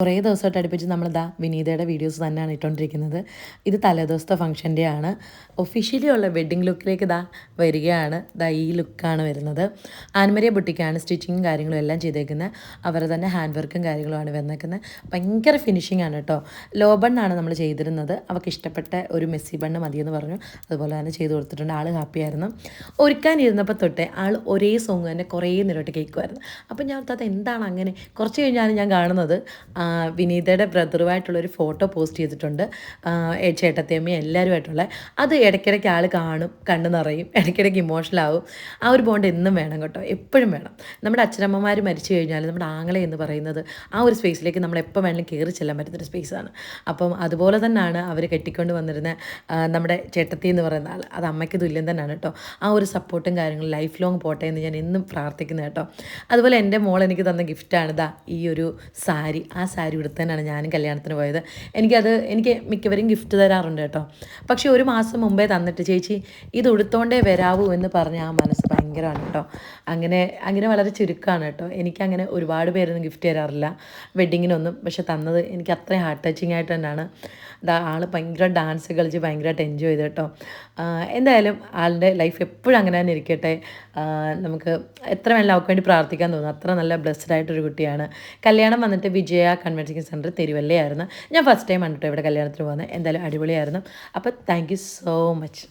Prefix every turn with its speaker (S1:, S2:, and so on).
S1: കുറേ ദിവസമായിട്ട് അടുപ്പിച്ച് നമ്മളിതാ വിനീതയുടെ വീഡിയോസ് തന്നെയാണ് ഇട്ടുകൊണ്ടിരിക്കുന്നത്. ഇത് തലേദിവസത്തെ ഫംഗ്ഷൻ്റെ ആണ്. ഒഫീഷ്യലി ഉള്ള വെഡ്ഡിങ് ലുക്കിലേക്ക് വരികയാണ്. ഈ ലുക്കാണ് വരുന്നത്. ആൻമരിയ ബുട്ടിക്കാണ് സ്റ്റിച്ചിങ്ങും കാര്യങ്ങളും എല്ലാം ചെയ്തേക്കുന്നത്. അവരെ തന്നെ ഹാൻഡ് വർക്കും കാര്യങ്ങളുമാണ് വന്നേക്കുന്നത്. ഭയങ്കര ഫിനിഷിംഗ് ആണ് കേട്ടോ. ലോ ബണ്ണാണ് നമ്മൾ ചെയ്തിരുന്നത്. അവർക്ക് ഇഷ്ടപ്പെട്ട ഒരു മെസ്സി ബണ്ണ് മതിയെന്ന് പറഞ്ഞു. അതുപോലെ തന്നെ ചെയ്ത് കൊടുത്തിട്ടുണ്ട്. ആൾ ഹാപ്പിയായിരുന്നു. ഒരുക്കാനിരുന്നപ്പോൾ തൊട്ടേ ആൾ ഒരേ സോങ് തന്നെ കുറേ നേരമായിട്ട് കേൾക്കുമായിരുന്നു. അപ്പം ഞാൻ അത് എന്താണ് അങ്ങനെ. കുറച്ച് കഴിഞ്ഞാണ് ഞാൻ കാണുന്നത് വിനീതയുടെ ബ്രദറുമായിട്ടുള്ളൊരു ഫോട്ടോ പോസ്റ്റ് ചെയ്തിട്ടുണ്ട്. ചേട്ടത്തിയമ്മയും എല്ലാവരുമായിട്ടുള്ള അത് ഇടയ്ക്കിടയ്ക്ക് ആൾ കാണും, കണ്ണു നിറയും, ഇടയ്ക്കിടയ്ക്ക് ഇമോഷണലാവും. ആ ഒരു ബോണ്ട് എന്നും വേണം കേട്ടോ, എപ്പോഴും വേണം. നമ്മുടെ അച്ഛനമ്മമാർ മരിച്ചു കഴിഞ്ഞാൽ നമ്മുടെ ആങ്ങളെ എന്ന് പറയുന്നത് ആ ഒരു സ്പേസിലേക്ക് നമ്മൾ എപ്പോൾ വേണമെങ്കിലും കയറി ചെല്ലാൻ പറ്റുന്നൊരു സ്പേസാണ്. അപ്പം അതുപോലെ തന്നെയാണ് അവർ കെട്ടിക്കൊണ്ട് വന്നിരുന്ന നമ്മുടെ ചേട്ടത്തി എന്ന് പറയുന്ന ആൾ. അത് അമ്മയ്ക്ക് തുല്യം തന്നെയാണ് കേട്ടോ. ആ ഒരു സപ്പോർട്ടും കാര്യങ്ങളും ലൈഫ് ലോങ് പോട്ടെ എന്ന് ഞാൻ എന്നും പ്രാർത്ഥിക്കുന്നത് കേട്ടോ. അതുപോലെ എൻ്റെ മോൾ എനിക്ക് തന്ന ഗിഫ്റ്റാണ് ഈ ഒരു സാരി. ആ സാരി ഉടുത്തതിനാണ് ഞാനും കല്യാണത്തിന് പോയത്. എനിക്ക് മിക്കവരും ഗിഫ്റ്റ് തരാറുണ്ട് കേട്ടോ. പക്ഷേ ഒരു മാസം മുമ്പേ തന്നിട്ട് ചേച്ചി ഇത് ഉടുത്തോണ്ടേ വരാവൂ എന്ന് പറഞ്ഞ ആ മനസ്സ് ഭയങ്കരമാണ് കേട്ടോ. അങ്ങനെ വളരെ ചുരുക്കമാണ് കേട്ടോ. എനിക്കങ്ങനെ ഒരുപാട് പേരൊന്നും ഗിഫ്റ്റ് തരാറില്ല വെഡ്ഡിങ്ങിനൊന്നും. പക്ഷെ തന്നത് എനിക്ക് അത്രയും ഹാർട്ട് ടച്ചിങ് ആയിട്ട് തന്നെയാണ്. ആൾ ഭയങ്കര ഡാൻസ് കളിച്ച് ഭയങ്കരമായിട്ട് എൻജോയ് ചെയ്തു കേട്ടോ. എന്തായാലും ആളുടെ ലൈഫ് എപ്പോഴും അങ്ങനെ തന്നെ ഇരിക്കട്ടെ. നമുക്ക് എത്ര വേണമെങ്കിലും അവർക്ക് വേണ്ടി പ്രാർത്ഥിക്കാൻ തോന്നും. അത്ര നല്ല ബ്ലെസ്ഡ് ആയിട്ടൊരു കുട്ടിയാണ്. കല്യാണം വന്നിട്ട് വിജയ കൺവെൻഷൻ സെൻറ്റർ തിരുവല്ലയായിരുന്നു. ഞാൻ ഫസ്റ്റ് ടൈം ആണ് കേട്ടോ ഇവിടെ കല്യാണത്തിന് പോകുന്നത്. എന്തായാലും അടിപൊളിയായിരുന്നു. അപ്പോൾ താങ്ക് യു സോ മച്ച്.